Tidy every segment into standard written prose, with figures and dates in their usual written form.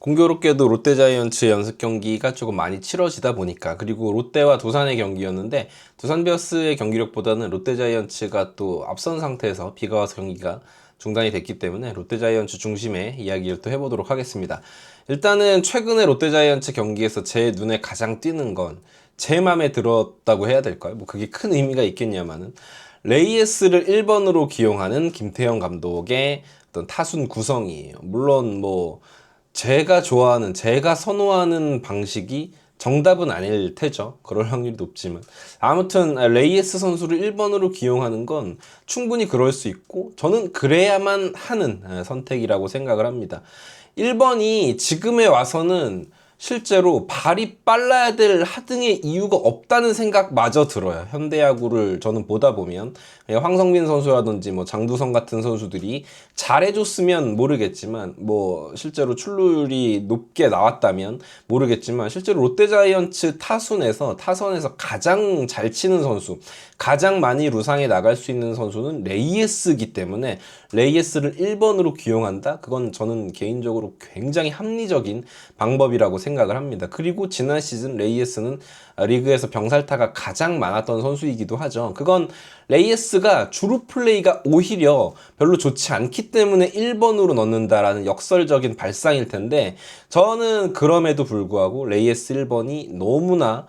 공교롭게도 롯데자이언츠 연습 경기가 조금 많이 치러지다 보니까, 그리고 롯데와 두산의 경기였는데 두산 베어스의 경기력보다는 롯데자이언츠가 또 앞선 상태에서 비가 와서 경기가 중단이 됐기 때문에 롯데자이언츠 중심의 이야기를 또 해보도록 하겠습니다. 일단은 최근에 롯데자이언츠 경기에서 제 눈에 가장 띄는 건, 제 맘에 들었다고 해야 될까요? 뭐 그게 큰 의미가 있겠냐마는, 레이에스를 1번으로 기용하는 김태형 감독의 어떤 타순 구성이에요. 물론 뭐 제가 좋아하는, 제가 선호하는 방식이 정답은 아닐 테죠. 그럴 확률이 높지만. 아무튼 레이에스 선수를 1번으로 기용하는 건 충분히 그럴 수 있고, 저는 그래야만 하는 선택이라고 생각을 합니다. 1번이 지금에 와서는 실제로 발이 빨라야 될 하등의 이유가 없다는 생각마저 들어요. 현대야구를 저는 보다 보면 황성빈 선수라든지 뭐 장두성 같은 선수들이 잘해줬으면 모르겠지만, 뭐 실제로 출루율이 높게 나왔다면 모르겠지만, 실제로 롯데자이언츠 타선에서 가장 잘 치는 선수, 가장 많이 루상에 나갈 수 있는 선수는 레이에스이기 때문에 레이에스를 1번으로 기용한다? 그건 저는 개인적으로 굉장히 합리적인 방법이라고 생각을 합니다. 그리고 지난 시즌 레이에스는 리그에서 병살타가 가장 많았던 선수이기도 하죠. 그건 레이에스가 주루 플레이가 오히려 별로 좋지 않기 때문에 1번으로 넣는다라는 역설적인 발상일 텐데, 저는 그럼에도 불구하고 레이에스 1번이 너무나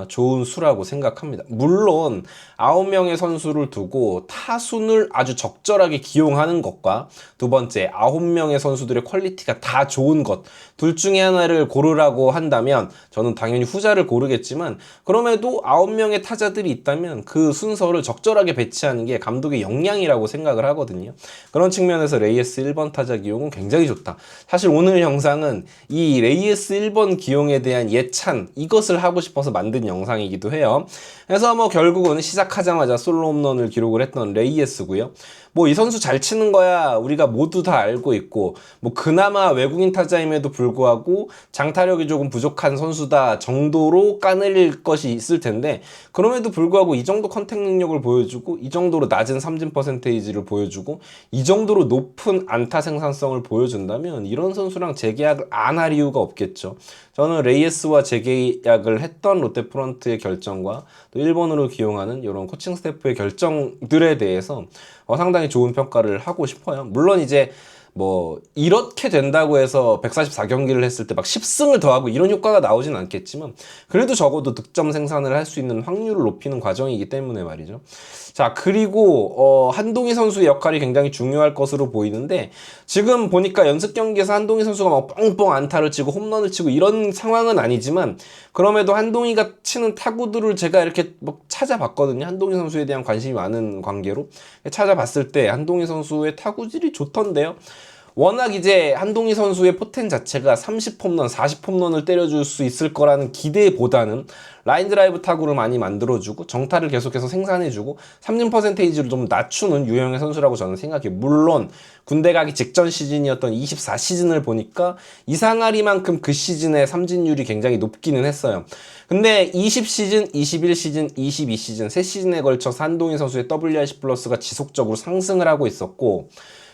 좋은 수라고 생각합니다. 물론 9명의 선수를 두고 타순을 아주 적절하게 기용하는 것과, 두 번째 9명의 선수들의 퀄리티가 다 좋은 것, 둘 중에 하나를 고르라고 한다면 저는 당연히 후자를 고르겠지만, 그럼에도 9명의 타자들이 있다면 그 순서를 적절하게 배치하는 게 감독의 역량이라고 생각을 하거든요. 그런 측면에서 레이에스 1번 타자 기용은 굉장히 좋다. 사실 오늘 영상은 이 레이에스 1번 기용에 대한 예찬, 이것을 하고 싶어서 만든 영상이기도 해요. 그래서 뭐 결국은 시작하자마자 솔로 홈런을 기록을 했던 레이에스고요. 뭐 이 선수 잘 치는 거야 우리가 모두 다 알고 있고, 뭐 그나마 외국인 타자임에도 불구하고 장타력이 조금 부족한 선수다 정도로 까내릴 것이 있을 텐데, 그럼에도 불구하고 이 정도 컨택 능력을 보여주고, 이 정도로 낮은 삼진 퍼센테이지를 보여주고, 이 정도로 높은 안타 생산성을 보여준다면 이런 선수랑 재계약을 안 할 이유가 없겠죠. 저는 레이에스와 재계약을 했던 롯데 프런트의 결정과 또 일본으로 기용하는 이런 코칭 스태프의 결정들에 대해서 상당히 좋은 평가를 하고 싶어요. 물론 이제 뭐 이렇게 된다고 해서 144경기를 했을 때 막 10승을 더하고 이런 효과가 나오진 않겠지만, 그래도 적어도 득점 생산을 할 수 있는 확률을 높이는 과정이기 때문에 말이죠. 자, 그리고 한동희 선수의 역할이 굉장히 중요할 것으로 보이는데, 지금 보니까 연습 경기에서 한동희 선수가 막 뻥뻥 안타를 치고 홈런을 치고 이런 상황은 아니지만, 그럼에도 한동희가 치는 타구들을 제가 이렇게 뭐 찾아봤거든요. 한동희 선수에 대한 관심이 많은 관계로 찾아봤을 때 한동희 선수의 타구질이 좋던데요. 워낙 이제 한동희 선수의 포텐 자체가 30홈런, 40홈런을 때려줄 수 있을 거라는 기대보다는 라인 드라이브 타구를 많이 만들어주고 정타를 계속해서 생산해주고 삼진 퍼센테이지를 좀 낮추는 유형의 선수라고 저는 생각해요. 물론 군대 가기 직전 시즌이었던 24시즌을 보니까 이상하리만큼 그 시즌의 삼진율이 굉장히 높기는 했어요. 근데 20시즌, 21시즌, 22시즌 세 시즌에 걸쳐서 한동희 선수의 WRC 플러스가 지속적으로 상승을 하고 있었고,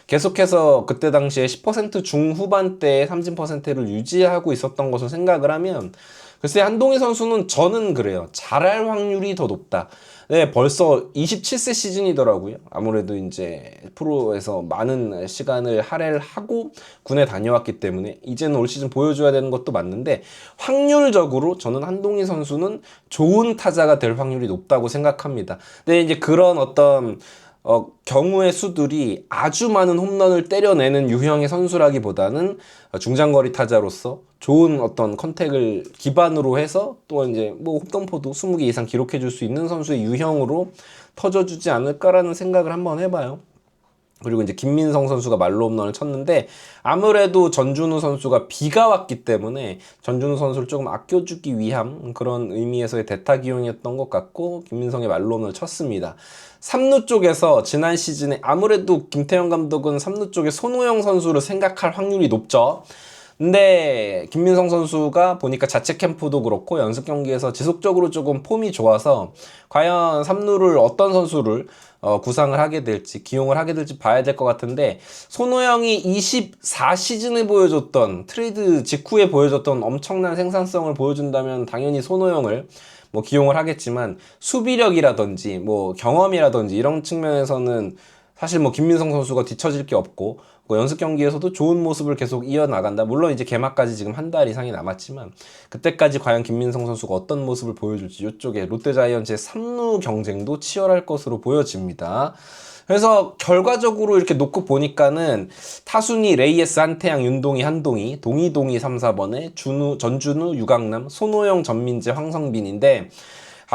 계속해서 그때 당시에 10% 중후반대의 삼진 퍼센트를 유지하고 있었던 것을 생각을 하면, 글쎄 한동희 선수는 저는 그래요. 잘할 확률이 더 높다. 네, 벌써 27세 시즌이더라고요. 아무래도 이제 프로에서 많은 시간을 할애를 하고 군에 다녀왔기 때문에 이제는 올 시즌 보여줘야 되는 것도 맞는데, 확률적으로 저는 한동희 선수는 좋은 타자가 될 확률이 높다고 생각합니다. 근데 이제 그런 어떤 경우의 수들이 아주 많은 홈런을 때려내는 유형의 선수라기보다는 중장거리 타자로서 좋은 어떤 컨택을 기반으로 해서 또 이제 뭐 홈런포도 20개 이상 기록해 줄 수 있는 선수의 유형으로 터져주지 않을까라는 생각을 한번 해봐요. 그리고 이제 김민성 선수가 말로 홈런을 쳤는데, 아무래도 전준우 선수가 비가 왔기 때문에 전준우 선수를 조금 아껴주기 위한 그런 의미에서의 대타 기용이었던 것 같고, 김민성의 말로 홈런을 쳤습니다. 3루 쪽에서 지난 시즌에 아무래도 김태형 감독은 3루 쪽에 손호영 선수를 생각할 확률이 높죠. 근데 김민성 선수가 보니까 자체 캠프도 그렇고 연습 경기에서 지속적으로 조금 폼이 좋아서 과연 3루를 어떤 선수를 구상을 하게 될지 기용을 하게 될지 봐야 될 것 같은데, 손호영이 24시즌에 보여줬던 트레이드 직후에 보여줬던 엄청난 생산성을 보여준다면 당연히 손호영을 뭐 기용을 하겠지만, 수비력이라든지 뭐 경험이라든지 이런 측면에서는 사실 뭐 김민성 선수가 뒤처질 게 없고, 뭐 연습 경기에서도 좋은 모습을 계속 이어나간다. 물론 이제 개막까지 지금 한 달 이상이 남았지만, 그때까지 과연 김민성 선수가 어떤 모습을 보여줄지 이쪽에 롯데자이언츠의 3루 경쟁도 치열할 것으로 보여집니다. 그래서 결과적으로 이렇게 놓고 보니까는 타순이 레이에스, 한태양, 윤동희, 한동희, 동희 3, 4번에 전준우, 유강남, 손호영, 전민재, 황성빈인데,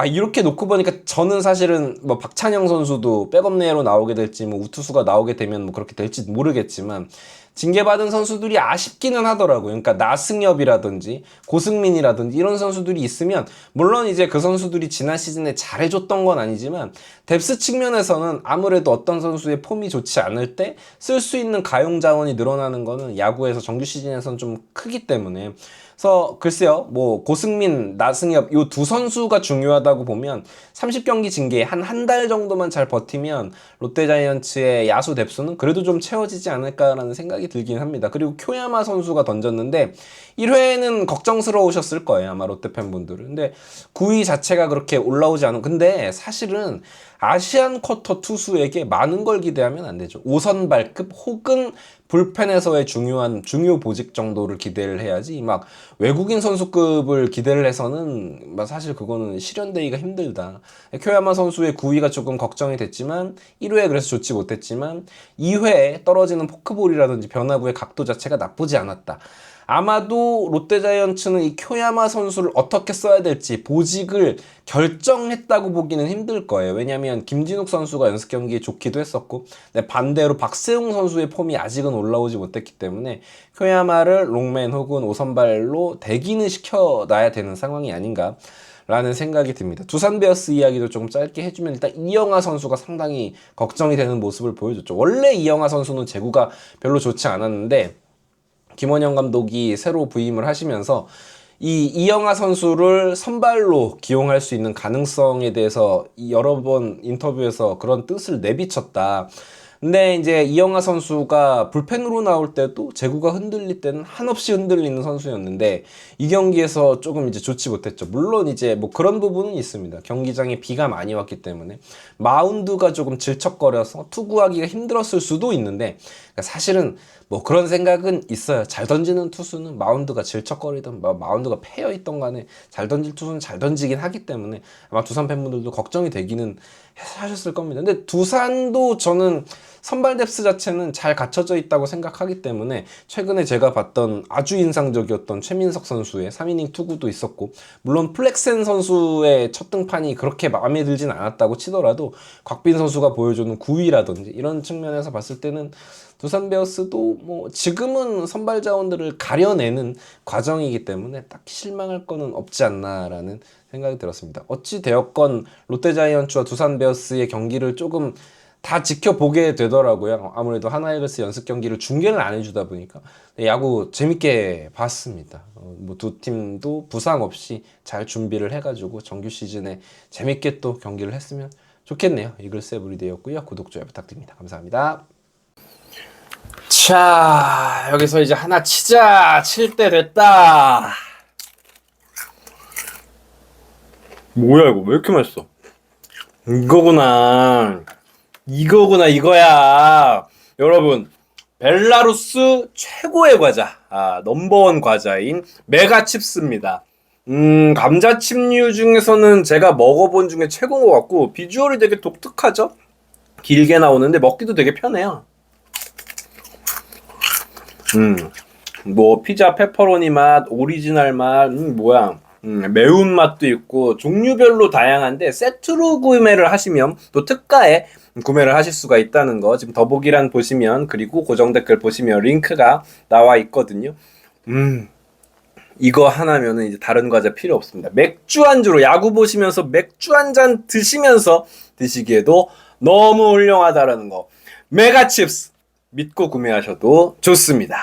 이렇게 놓고 보니까 저는 사실은 뭐 박찬영 선수도 백업 내로 나오게 될지, 뭐 우투수가 나오게 되면 뭐 그렇게 될지 모르겠지만, 징계받은 선수들이 아쉽기는 하더라고요. 그러니까 나승엽이라든지 고승민이라든지 이런 선수들이 있으면, 물론 이제 그 선수들이 지난 시즌에 잘해줬던 건 아니지만, 뎁스 측면에서는 아무래도 어떤 선수의 폼이 좋지 않을 때 쓸 수 있는 가용 자원이 늘어나는 거는 야구에서 정규 시즌에서는 좀 크기 때문에, 그래서 글쎄요, 뭐 고승민, 나승엽 요 두 선수가 중요하다고 보면 30경기 징계 한 달 정도만 잘 버티면 롯데자이언츠의 야수 뎁스는 그래도 좀 채워지지 않을까라는 생각이 들긴 합니다. 그리고 쿄야마 선수가 던졌는데 1회에는 걱정스러우셨을 거예요, 아마 롯데 팬분들은. 근데 9위 자체가 그렇게 올라오지 않은, 근데 사실은 아시안 쿼터 투수에게 많은 걸 기대하면 안 되죠. 5선발급 혹은 불펜에서의 중요 보직 정도를 기대를 해야지, 막 외국인 선수급을 기대를 해서는 사실 그거는 실현되기가 힘들다. 쿄야마 선수의 9위가 조금 걱정이 됐지만 1회에 그래서 좋지 못했지만 2회에 떨어지는 포크볼이라든지 변화구의 각도 자체가 나쁘지 않았다. 아마도 롯데자이언츠는 이 쿄야마 선수를 어떻게 써야 될지 보직을 결정했다고 보기는 힘들 거예요. 왜냐하면 김진욱 선수가 연습 경기에 좋기도 했었고, 반대로 박세웅 선수의 폼이 아직은 올라오지 못했기 때문에 쿄야마를 롱맨 혹은 5선발로 대기는 시켜놔야 되는 상황이 아닌가 라는 생각이 듭니다. 두산 베어스 이야기도 조금 짧게 해주면, 일단 이영하 선수가 상당히 걱정이 되는 모습을 보여줬죠. 원래 이영하 선수는 제구가 별로 좋지 않았는데 김원영 감독이 새로 부임을 하시면서 이 이영하 선수를 선발로 기용할 수 있는 가능성에 대해서 여러 번 인터뷰에서 그런 뜻을 내비쳤다. 근데 이제 이영하 선수가 불펜으로 나올 때도 제구가 흔들릴 때는 한없이 흔들리는 선수였는데 이 경기에서 조금 이제 좋지 못했죠. 물론 이제 뭐 그런 부분은 있습니다. 경기장에 비가 많이 왔기 때문에 마운드가 조금 질척거려서 투구하기가 힘들었을 수도 있는데, 사실은 뭐 그런 생각은 있어요. 잘 던지는 투수는 마운드가 질척거리든 마운드가 패여있던 간에 잘 던질 투수는 잘 던지긴 하기 때문에 아마 두산 팬분들도 걱정이 되기는 하셨을 겁니다. 근데 두산도 저는 선발 뎁스 자체는 잘 갖춰져 있다고 생각하기 때문에, 최근에 제가 봤던 아주 인상적이었던 최민석 선수의 3이닝 투구도 있었고, 물론 플렉센 선수의 첫 등판이 그렇게 마음에 들진 않았다고 치더라도 곽빈 선수가 보여주는 구위라든지 이런 측면에서 봤을 때는 두산 베어스도 뭐 지금은 선발 자원들을 가려내는 과정이기 때문에 딱히 실망할 거는 없지 않나라는 생각이 들었습니다. 어찌 되었건 롯데자이언츠와 두산 베어스의 경기를 조금 다 지켜보게 되더라고요. 아무래도 하나이글스 연습 경기를 중계를 안 해주다 보니까 야구 재밌게 봤습니다. 뭐 두 팀도 부상 없이 잘 준비를 해가지고 정규 시즌에 재밌게 또 경기를 했으면 좋겠네요. 이글스 에브리데이였고요. 구독, 좋아요 부탁드립니다. 감사합니다. 자, 여기서 이제 하나 치자. 칠 때 됐다. 뭐야 이거 왜 이렇게 맛있어? 이거야. 여러분, 벨라루스 최고의 과자, 넘버원 과자인 메가칩스입니다. 감자칩류 중에서는 제가 먹어본 중에 최고인 것 같고, 비주얼이 되게 독특하죠? 길게 나오는데 먹기도 되게 편해요. 뭐 피자 페퍼로니 맛, 오리지널 맛, 매운맛도 있고 종류별로 다양한데, 세트로 구매를 하시면 또 특가에 구매를 하실 수가 있다는 거 지금 더보기란 보시면, 그리고 고정 댓글 보시면 링크가 나와 있거든요. 이거 하나면은 이제 다른 과자 필요 없습니다. 맥주 안주로, 야구 보시면서 맥주 한 잔 드시면서 드시기에도 너무 훌륭하다라는 거, 메가칩스 믿고 구매하셔도 좋습니다.